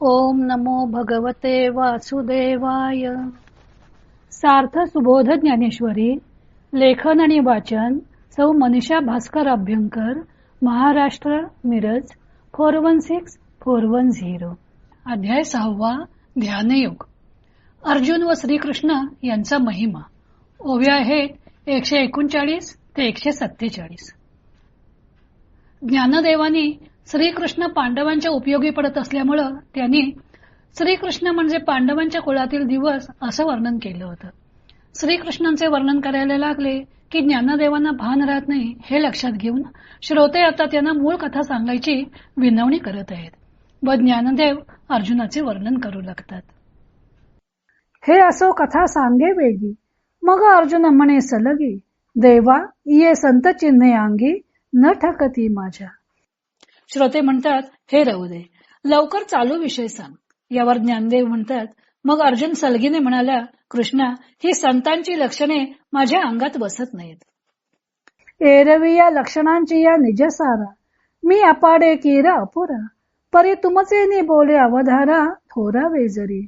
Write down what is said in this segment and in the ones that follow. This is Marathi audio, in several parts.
ओम नमो भगवते वासुदेवाय. सार्थ सुबोध ज्ञानेश्वरी. लेखन आणि वाचन सौ मनीषा भास्कर अभ्यंकर, महाराष्ट्र, मिरज 416410. अध्याय 6. ध्यानयोग. अर्जुन व श्रीकृष्ण यांचा महिमा. ओव्या आहेत 139 ते 147. ज्ञानदेवानी श्रीकृष्ण पांडवांच्या उपयोगी पडत असल्यामुळं त्यांनी श्रीकृष्ण म्हणजे पांडवांच्या कुळातील दिवस असं वर्णन केलं होतं. श्रीकृष्णांचे वर्णन करायला लागले की ज्ञानदेवांना भान राहत नाही हे लक्षात घेऊन श्रोते आता त्यांना मूळ कथा सांगायची विनवणी करत आहेत व ज्ञानदेव अर्जुनाचे वर्णन करू लागतात. हे असो कथा सांगे वेगी, मग अर्जुन म्हणे सलगी, देवा ये संत चिन्हे अंगी न ठकती माझ्या. श्रोते म्हणतात, हे राहू दे, लवकर चालू विषय सांग. यावर ज्ञानदेव म्हणतात, मग अर्जुन सलगीने म्हणाला, कृष्णा, ही संतांची लक्षणे माझ्या अंगात बसत नाहीत. एरवी या लक्षणांची या निजसारा, मी अपाडे कीरा अपुरा, परी तुमचे नि बोले अवधारा थोरा वेजरी.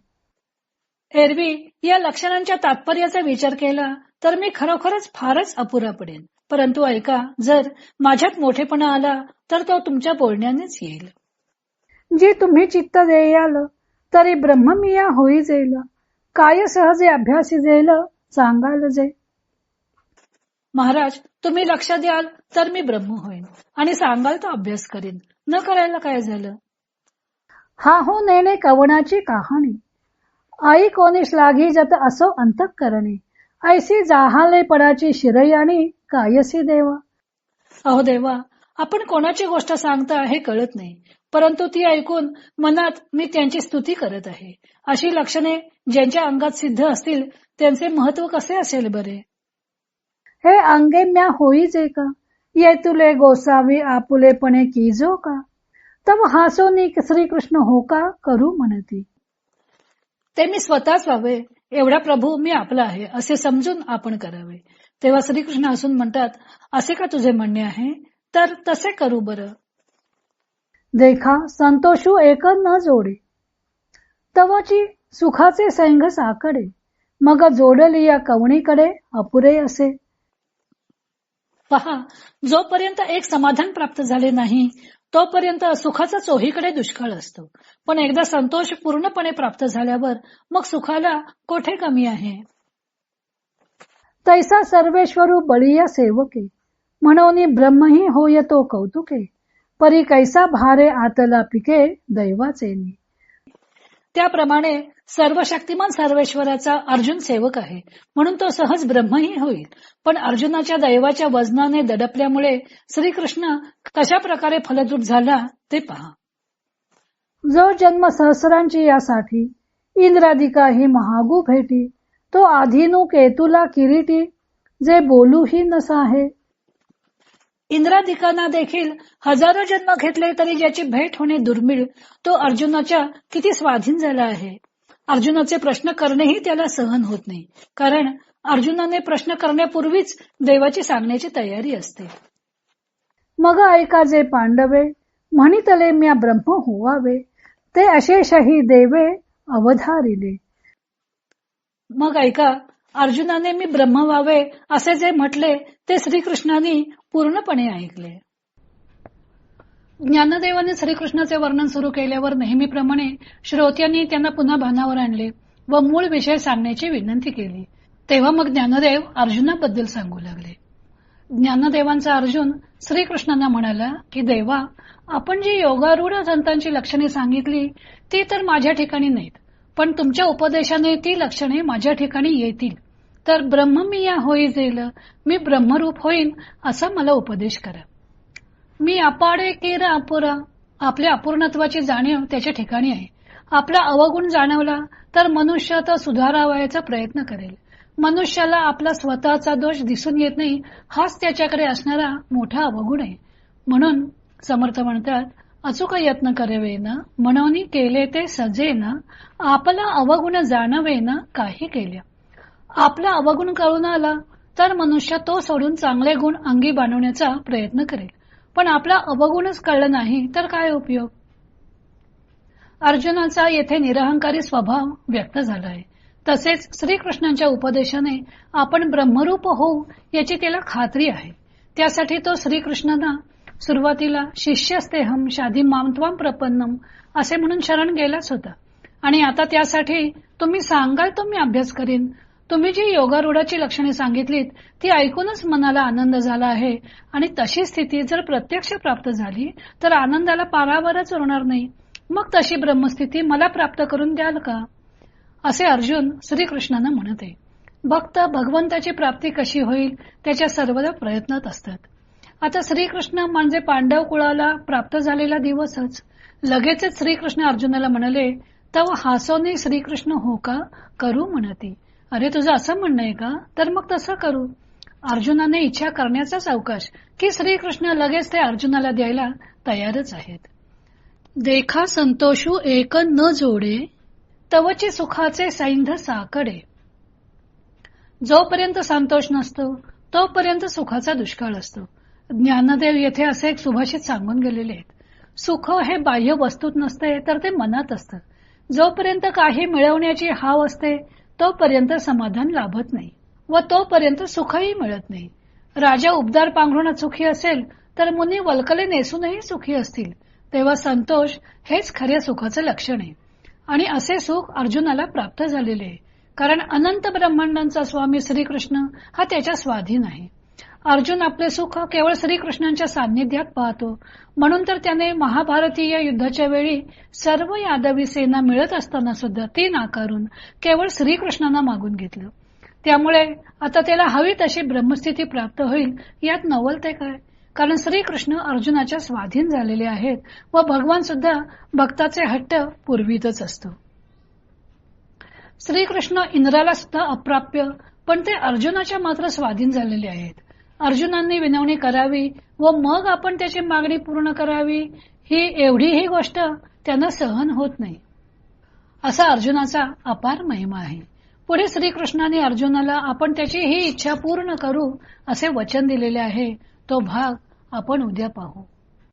एरवी या लक्षणांच्या तात्पर्याचा विचार केला तर मी खरोखरच फारच अपुरा पडेन. परंतु ऐका, जर माझ्यात मोठेपणा आला तर तो तुमच्या बोलण्यानेच येईल. जी तुम्ही चित्त देयाल तरी ब्रह्ममिया होई जाईल, काय सहजे अभ्यासी जाईल सांगाल जे. महाराज, तुम्ही लक्ष द्याल तर मी ब्रह्म होईन आणि सांगाल तो अभ्यास करीन. न करायला काय झालं. हा हो नेणे कवनाची कहाणी, आई कोणीस लागी जत असो अंतःकरणी, ऐसी जाहाले पडाची शिरयाणी कायसी देवा. अहो देवा, आपण कोणाची गोष्ट सांगता हे कळत नाही, परंतु ती ऐकून मनात मी त्यांची स्तुती करत आहे. अशी लक्षणे ज्यांच्या अंगात सिद्ध असतील त्यांचे महत्व कसे असेल बरे. हे अंगे म्या होई जे का, ये तुले गोसावी आपुलेपणे कीजो का, तव हासोनी श्रीकृष्ण हो का करू म्हणती. ते मी स्वतःच व्हावे एवढा प्रभू मी आपला आहे असे समजून आपण करावे. तेव्हा श्रीकृष्ण हसून म्हणतात, असे का तुझे म्हणणे आहे, तर तसे करू बरं. देखा संतोषू एक न जोडे, तवची सुखाचे सैंग साकडे, मग जोडली या कवणीकडे अपुरे असे. पहा, जोपर्यंत एक समाधान प्राप्त झाले नाही तोपर्यंत सुखाचा चोहीकडे दुष्काळ असतो. पण एकदा संतोष पूर्णपणे प्राप्त झाल्यावर मग सुखाला कोठे कमी आहे. तैसा सर्वेश्वरू बळीया सेवके, म्हणून ब्रह्मही होय तो कौतुके, परी कैसा भारे आतला पिके दैवाचे. त्याप्रमाणे सर्व शक्तिमान सर्वेश्वराचा अर्जुन सेवक आहे म्हणून तो सहज ब्रह्मही होईल. पण अर्जुनाच्या दैवाच्या वजनाने दडपल्यामुळे श्रीकृष्ण कशा प्रकारे फलद्रूप झाला ते पहा. जो जन्म सहस्रांची यासाठी इंद्रादिका ही महागू भेटी, तो आधीनु केतुला किरीटी, जे बोलूही नसाहे. इंद्रादिकांना देखील हजारो जन्म घेतले तरी ज्याची भेट होणे दुर्मिळ, तो अर्जुनाच्या किती स्वाधीन झाला आहे. अर्जुनाचे प्रश्न करणेही त्याला सहन होत नाही, कारण अर्जुनाने प्रश्न करण्यापूर्वीच देवाची सांगण्याची तयारी असते. मग ऐका जे पांडवे, म्हणितले म्या ब्रह्म होवावे, ते अशेषही देवे अवधारिले. मग ऐका, अर्जुनाने मी ब्रह्म व्हावे असे जे म्हटले ते श्रीकृष्णाने पूर्णपणे ऐकले. ज्ञानदेवाने श्रीकृष्णाचे वर्णन सुरू केल्यावर नेहमीप्रमाणे श्रोत्यांनी त्यांना पुन्हा भानावर आणले व मूळ विषय सांगण्याची विनंती केली. तेव्हा मग ज्ञानदेव अर्जुनाबद्दल सांगू लागले. ज्ञानदेवांचा अर्जुन श्रीकृष्णांना म्हणाला की देवा, आपण जी योगारूढ संतांची लक्षणे सांगितली ती तर माझ्या ठिकाणी नाहीत, पण तुमच्या उपदेशाने ती लक्षणे माझ्या ठिकाणी येतील तर ब्रह्ममिया होई जाईल, मी ब्रह्मरूप होईन असा मला उपदेश करा. मी अपाडे केरा अपुरा, आपल्या अपूर्णत्वाची जाणीव त्याच्या ठिकाणी आहे. आपला अवगुण जाणवला तर मनुष्य तो सुधारावयाचा प्रयत्न करेल. मनुष्याला आपला स्वतःचा दोष दिसून येत नाही, हाच त्याच्याकडे असणारा मोठा अवगुण आहे. म्हणून समर्थ म्हणतात, अचूक यत्न करावेन म्हणून केले ते सजेन, आपला अवगुण जाणवेन काही केल्या. आपला अवगुण कळून आला तर मनुष्य तो सोडून चांगले गुण अंगी बांधण्याचा प्रयत्न करेल. पण आपला अवगुणच कळलं नाही तर काय उपयोग. अर्जुनाचा येथे निरहंकारी स्वभाव व्यक्त झाला आहे. तसेच श्रीकृष्णांच्या उपदेशाने आपण ब्रह्मरूप होऊ याची त्याला खात्री आहे. त्यासाठी तो श्रीकृष्णांना सुरुवातीला शिष्यस्तेहम शाधी माम त्वाम प्रपन्नम असे म्हणून शरण गेलाच होता. आणि आता त्यासाठी तुम्ही सांगाल तो मी अभ्यास करीन. तुम्ही जी योगारूढाची लक्षणे सांगितलीत ती ऐकूनच मनाला आनंद झाला आहे. आणि तशी स्थिती जर प्रत्यक्ष प्राप्त झाली तर आनंदाला पारावरच उरणार नाही. मग तशी ब्रह्मस्थिती मला प्राप्त करून द्याल का, असे अर्जुन श्रीकृष्णांना म्हणते. भक्त भगवंताची प्राप्ती कशी होईल त्याच्या सर्वदा प्रयत्नात असतात. आता श्रीकृष्ण म्हणजे पांडव कुळाला प्राप्त झालेला दिवसच. लगेचच श्रीकृष्ण अर्जुनाला म्हणाले, तव हासोने श्रीकृष्ण हो का करू म्हणती. अरे तुझं असं म्हणणं आहे का, तर मग तसं करू. अर्जुनाने इच्छा करण्याचाच अवकाश की श्रीकृष्ण लगेच ते अर्जुनाला द्यायला तयारच आहेत. देखा संतोषू एक न जोडे तवची सुखाचे सैंध साकडे. जोपर्यंत संतोष नसतो तोपर्यंत सुखाचा दुष्काळ असतो. ज्ञानदेव येथे असे एक सुभाषित सांगून गेलेले आहेत. सुख हे बाह्य वस्तूत नसते तर ते मनात असतं. जोपर्यंत काही मिळवण्याची हाव असते तोपर्यंत समाधान लाभत नाही व तोपर्यंत सुखही मिळत नाही. राजा उबदार पांघरुणात सुखी असेल तर मुनी वल्कले नेसूनही सुखी असतील. तेव्हा संतोष हेच खऱ्या सुखाचं लक्षण आहे. आणि असे सुख अर्जुनाला प्राप्त झालेले आहे. कारण अनंत ब्रह्मांडांचा स्वामी श्रीकृष्ण हा त्याच्या स्वाधीन आहे. अर्जुन आपले सुख केवळ श्रीकृष्णांच्या सान्निध्यात पाहतो. म्हणून तर त्याने महाभारतीय युद्धाच्या वेळी सर्व यादवी सेना मिळत असताना सुद्धा ती नाकारून केवळ श्रीकृष्णांना मागून घेतलं. त्यामुळे आता त्याला हवी तशी ब्रह्मस्थिती प्राप्त होईल यात नवलते काय. कारण श्रीकृष्ण अर्जुनाच्या स्वाधीन झालेले आहेत व भगवान सुद्धा भक्ताचे हट्ट पुरवीतच असतो. श्रीकृष्ण इंद्राला सुद्धा अप्राप्य पण ते अर्जुनाच्या मात्र स्वाधीन झालेले आहेत. अर्जुनांनी विनवणी करावी व मग आपण त्याची मागणी पूर्ण करावी ही एवढीही गोष्ट त्यांना सहन होत नाही. असा अर्जुनाचा अपार महिमा आहे. पुढे श्रीकृष्णाने अर्जुनाला आपण त्याची ही इच्छा पूर्ण करू असे वचन दिलेले आहे. तो भाग आपण उद्या पाहू.